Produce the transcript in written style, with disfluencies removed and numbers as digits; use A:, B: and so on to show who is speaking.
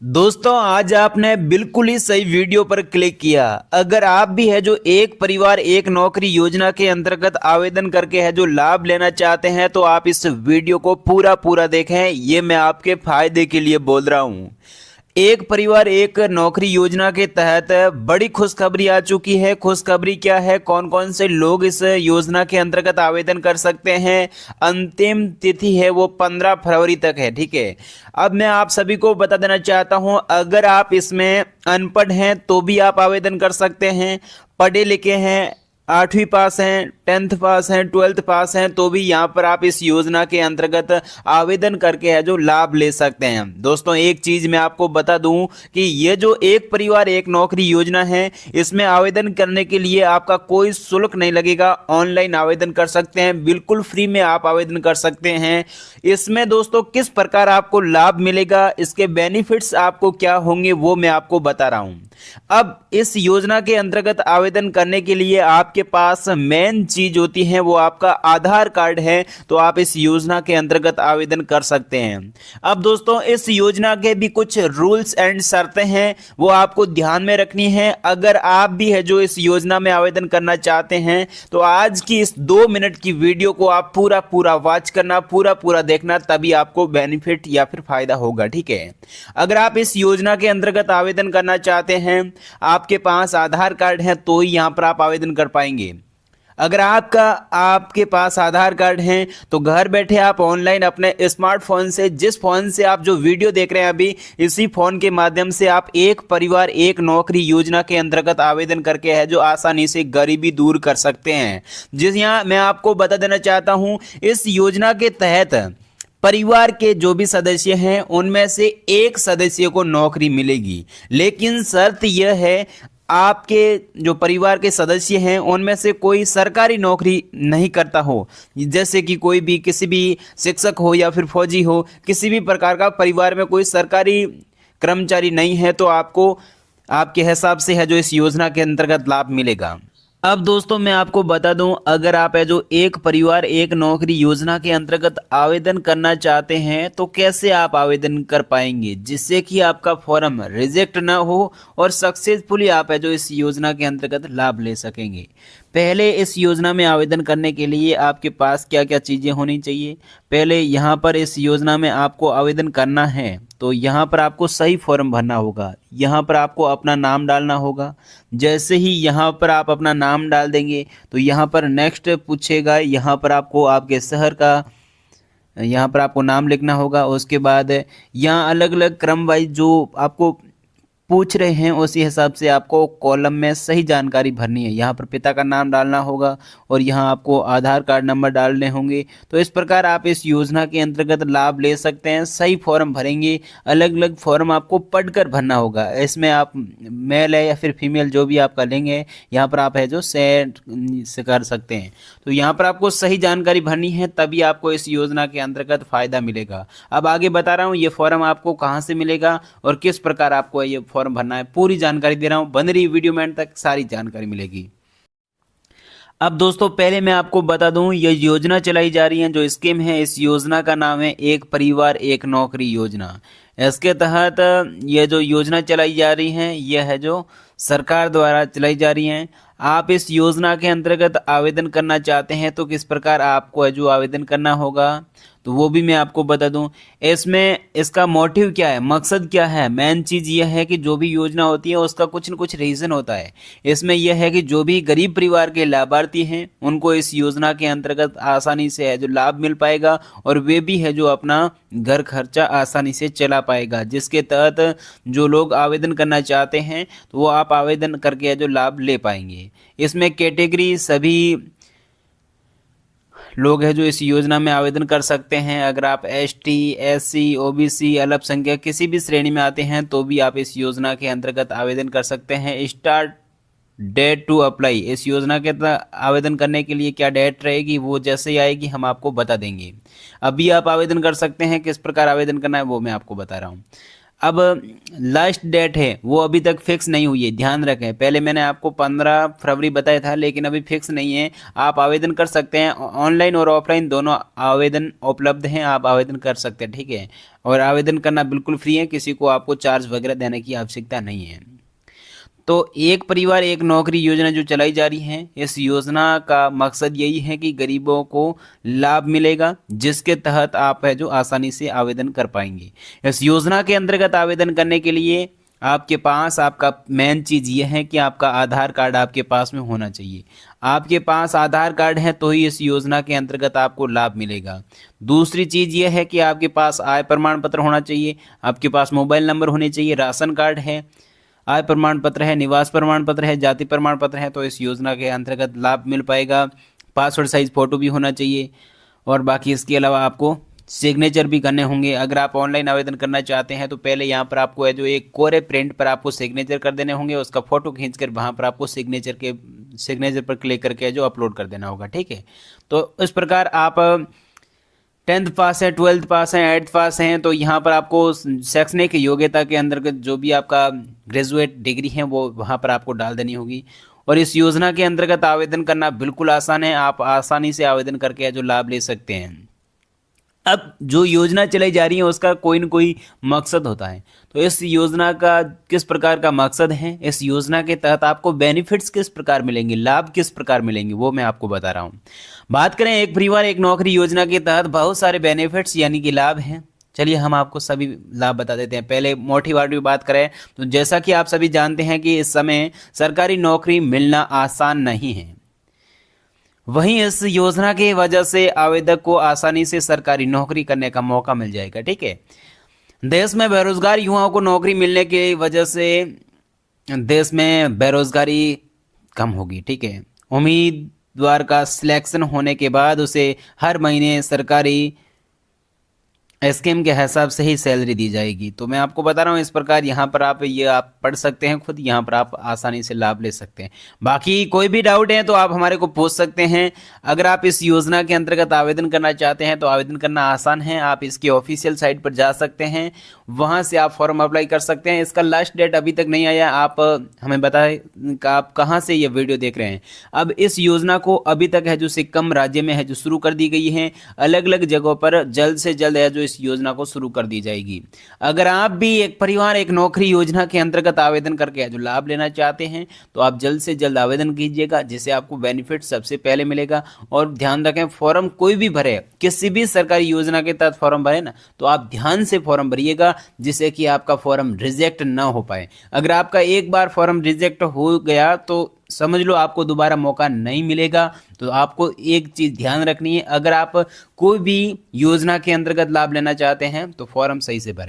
A: दोस्तों आज आपने बिल्कुल ही सही वीडियो पर क्लिक किया। अगर आप भी है जो एक परिवार एक नौकरी योजना के अंतर्गत आवेदन करके है जो लाभ लेना चाहते हैं तो आप इस वीडियो को पूरा पूरा देखें। ये मैं आपके फायदे के लिए बोल रहा हूँ। एक परिवार एक नौकरी योजना के तहत बड़ी खुशखबरी आ चुकी है। खुशखबरी क्या है, कौन कौन से लोग इस योजना के अंतर्गत आवेदन कर सकते हैं। अंतिम तिथि है वो 15 फरवरी तक है। ठीक है, अब मैं आप सभी को बता देना चाहता हूं, अगर आप इसमें अनपढ़ हैं तो भी आप आवेदन कर सकते हैं। पढ़े लिखे हैं, 8वीं पास हैं, 10th पास हैं, 12th पास हैं तो भी यहाँ पर आप इस योजना के अंतर्गत आवेदन करके है जो लाभ ले सकते हैं। दोस्तों एक चीज मैं आपको बता दूं कि ये जो एक परिवार एक नौकरी योजना है, इसमें आवेदन करने के लिए आपका कोई शुल्क नहीं लगेगा। ऑनलाइन आवेदन कर सकते हैं, बिल्कुल फ्री में आप आवेदन कर सकते हैं। इसमें दोस्तों किस प्रकार आपको लाभ मिलेगा, इसके बेनिफिट्स आपको क्या होंगे वो मैं आपको बता रहा हूं। अब इस योजना के अंतर्गत आवेदन करने के लिए आपके पास मेन चीज होती है वो आपका आधार कार्ड है, तो आप इस योजना के अंतर्गत आवेदन कर सकते हैं। अब दोस्तों इस योजना के भी कुछ रूल्स एंड शर्तें हैं, वो आपको ध्यान में रखनी है। अगर आप भी है जो इस योजना में आवेदन करना चाहते हैं तो आज की इस 2 मिनट की वीडियो को आप पूरा पूरा वॉच करना, पूरा पूरा देखना, तभी आपको बेनिफिट या फिर फायदा होगा। ठीक है, अगर आप इस योजना के अंतर्गत आवेदन करना चाहते हैं, आपके पास आधार कार्ड है तो ही यहां पर आप आवेदन कर पाएंगे। अगर आपके पास आधार कार्ड है तो घर बैठे आप ऑनलाइन अपने स्मार्टफोन से, जिस फोन से आप जो वीडियो देख रहे हैं अभी, इसी फोन के माध्यम से आप एक परिवार एक नौकरी योजना के अंतर्गत आवेदन करके है जो आसानी से गरीबी दूर कर सकते हैं। जिस यहाँ मैं आपको बता देना चाहता हूं, इस योजना के तहत परिवार के जो भी सदस्य हैं उनमें से एक सदस्य को नौकरी मिलेगी, लेकिन शर्त यह है आपके जो परिवार के सदस्य हैं उनमें से कोई सरकारी नौकरी नहीं करता हो, जैसे कि कोई भी किसी भी शिक्षक हो या फिर फौजी हो, किसी भी प्रकार का परिवार में कोई सरकारी कर्मचारी नहीं है तो आपको आपके हिसाब से है जो इस योजना के अंतर्गत लाभ मिलेगा। अब दोस्तों मैं आपको बता दूं, अगर आप है जो एक परिवार एक नौकरी योजना के अंतर्गत आवेदन करना चाहते हैं तो कैसे आप आवेदन कर पाएंगे जिससे कि आपका फॉर्म रिजेक्ट ना हो और सक्सेसफुली आप है जो इस योजना के अंतर्गत लाभ ले सकेंगे। पहले इस योजना में आवेदन करने के लिए आपके पास क्या क्या चीज़ें होनी चाहिए। पहले यहाँ पर इस योजना में आपको आवेदन करना है तो यहाँ पर आपको सही फॉर्म भरना होगा। यहाँ पर आपको अपना नाम डालना होगा। जैसे ही यहाँ पर आप अपना नाम डाल देंगे तो यहाँ पर नेक्स्ट पूछेगा, यहाँ पर आपको आपके शहर का यहाँ पर आपको नाम लिखना होगा। उसके बाद यहाँ अलग अलग क्रम वाइज जो आपको पूछ रहे हैं उसी हिसाब से आपको कॉलम में सही जानकारी भरनी है। यहाँ पर पिता का नाम डालना होगा और यहाँ आपको आधार कार्ड नंबर डालने होंगे। तो इस प्रकार आप इस योजना के अंतर्गत लाभ ले सकते हैं। सही फॉर्म भरेंगे, अलग अलग फॉर्म आपको पढ़कर भरना होगा। इसमें आप मेल है या फिर फीमेल जो भी आपका लेंगे, यहाँ पर आप है जो सेट से कर सकते हैं। तो यहाँ पर आपको सही जानकारी भरनी है, तभी आपको इस योजना के अंतर्गत फायदा मिलेगा। अब आगे बता रहा हूँ ये फॉर्म आपको कहाँ से मिलेगा और किस प्रकार आपको ये फॉर्म भरना है, पूरी जानकारी दे रहा हूं। बन रही वीडियो में एंड तक सारी जानकारी मिलेगी। अब दोस्तों पहले मैं आपको बता दूं, ये योजना चलाई जा रही है, जो स्कीम है इस योजना का नाम है एक परिवार एक नौकरी योजना। इसके तहत ये जो योजना चलाई जा रही है यह है जो सरकार द्वारा चलाई जा रही है। आप इस योजना के अंतर्गत आवेदन करना चाहते हैं तो किस प्रकार आपको है जो आवेदन करना होगा तो वो भी मैं आपको बता दूं। इसमें इसका मोटिव क्या है, मकसद क्या है, मेन चीज यह है कि जो भी योजना होती है उसका कुछ न कुछ रीजन होता है। इसमें यह है कि जो भी गरीब परिवार के लाभार्थी हैं उनको इस योजना के अंतर्गत आसानी से है जो लाभ मिल पाएगा और वे भी है जो अपना घर खर्चा आसानी से चला पाएगा। जिसके तहत जो लोग आवेदन करना चाहते हैं तो वो आप आवेदन करके है जो लाभ ले पाएंगे। इसमें कैटेगरी सभी लोग हैं जो इस योजना में आवेदन कर सकते हैं। अगर आप ST SC OBC अल्पसंख्यक किसी भी श्रेणी में आते हैं तो भी आप इस योजना के अंतर्गत आवेदन कर सकते हैं। स्टार्ट डेट टू अप्लाई, इस योजना के आवेदन करने के लिए क्या डेट रहेगी वो जैसे ही आएगी हम आपको बता देंगे। अभी आप आवेदन कर सकते हैं, किस प्रकार आवेदन करना है वो मैं आपको बता रहा हूँ। अब लास्ट डेट है वो अभी तक फिक्स नहीं हुई है, ध्यान रखें। पहले मैंने आपको 15 फरवरी बताया था, लेकिन अभी फिक्स नहीं है। आप आवेदन कर सकते हैं, ऑनलाइन और ऑफलाइन दोनों आवेदन उपलब्ध हैं, आप आवेदन कर सकते हैं, ठीक है। और आवेदन करना बिल्कुल फ्री है, किसी को आपको चार्ज वगैरह देने की आवश्यकता नहीं है। तो एक परिवार एक नौकरी योजना जो चलाई जा रही है, इस योजना का मकसद यही है कि गरीबों को लाभ मिलेगा, जिसके तहत आप है जो आसानी से आवेदन कर पाएंगे। इस योजना के अंतर्गत आवेदन करने के लिए आपके पास आपका मेन चीज़ ये है कि आपका आधार कार्ड आपके पास में होना चाहिए। आपके पास आधार कार्ड है तो ही इस योजना के अंतर्गत आपको लाभ मिलेगा। दूसरी चीज़ ये है कि आपके पास आय प्रमाण पत्र होना चाहिए, आपके पास मोबाइल नंबर होने चाहिए, राशन कार्ड है, आय प्रमाण पत्र है, निवास प्रमाण पत्र है, जाति प्रमाण पत्र है, तो इस योजना के अंतर्गत लाभ मिल पाएगा। पासपोर्ट साइज फ़ोटो भी होना चाहिए, और बाकी इसके अलावा आपको सिग्नेचर भी करने होंगे। अगर आप ऑनलाइन आवेदन करना चाहते हैं तो पहले यहाँ पर आपको है जो एक कोरे प्रिंट पर आपको सिग्नेचर कर देने होंगे, उसका फ़ोटो खींचकर वहाँ पर आपको सिग्नेचर पर क्लिक करके जो अपलोड कर देना होगा, ठीक है। तो इस प्रकार आप 10th पास है, 12th पास है, 8th पास हैं, तो यहाँ पर आपको शैक्षणिक योग्यता के अंतर्गत जो भी आपका ग्रेजुएट डिग्री है वो वहाँ पर आपको डाल देनी होगी। और इस योजना के अंतर्गत आवेदन करना बिल्कुल आसान है, आप आसानी से आवेदन करके जो लाभ ले सकते हैं। अब जो योजना चलाई जा रही है उसका कोई न कोई मकसद होता है, तो इस योजना का किस प्रकार का मकसद है, इस योजना के तहत आपको बेनिफिट्स किस प्रकार मिलेंगे, लाभ किस प्रकार मिलेंगे, वो मैं आपको बता रहा हूँ। बात करें एक परिवार एक नौकरी योजना के तहत बहुत सारे बेनिफिट्स यानी कि लाभ हैं। चलिए हम आपको सभी लाभ बता देते हैं। पहले मोटी बात करें तो जैसा कि आप सभी जानते हैं कि इस समय सरकारी नौकरी मिलना आसान नहीं है, वहीं इस योजना की वजह से आवेदक को आसानी से सरकारी नौकरी करने का मौका मिल जाएगा, ठीक है। देश में बेरोजगार युवाओं को नौकरी मिलने की वजह से देश में बेरोजगारी कम होगी, ठीक है। उम्मीदवार का सिलेक्शन होने के बाद उसे हर महीने सरकारी स्कीम के हिसाब से ही सैलरी दी जाएगी। तो मैं आपको बता रहा हूँ, इस प्रकार यहाँ पर आप पढ़ सकते हैं खुद, यहाँ पर आप आसानी से लाभ ले सकते हैं। बाकी कोई भी डाउट है तो आप हमारे को पूछ सकते हैं। अगर आप इस योजना के अंतर्गत आवेदन करना चाहते हैं तो आवेदन करना आसान है, आप इसकी ऑफिशियल साइट पर जा सकते हैं, वहाँ से आप फॉर्म अप्लाई कर सकते हैं। इसका लास्ट डेट अभी तक नहीं आया, आप हमें बताएं कि आप कहाँ से ये वीडियो देख रहे हैं। अब इस योजना को अभी तक है जो सिक्किम राज्य में है जो शुरू कर दी गई है, अलग अलग जगहों पर जल्द से जल्द है जो इस योजना को शुरू कर दी जाएगी। अगर आप भी एक परिवार एक नौकरी योजना के अंतर्गत आवेदन करके जो लाभ लेना चाहते हैं तो आप जल्द से जल्द आवेदन कीजिएगा, जिससे आपको बेनिफिट सबसे पहले मिलेगा। और ध्यान रखें, फॉर्म कोई भी भरे, किसी भी सरकारी योजना के तहत फॉर्म भरे ना, तो आप ध्यान से फॉर्म भरिएगा, जिससे कि आपका फॉर्म रिजेक्ट ना हो पाए। अगर आपका एक बार फॉर्म रिजेक्ट हो गया तो समझ लो आपको दोबारा मौका नहीं मिलेगा। तो आपको एक चीज़ ध्यान रखनी है, अगर आप कोई भी योजना के अंतर्गत लाभ लेना चाहते हैं तो फॉर्म सही से भरें।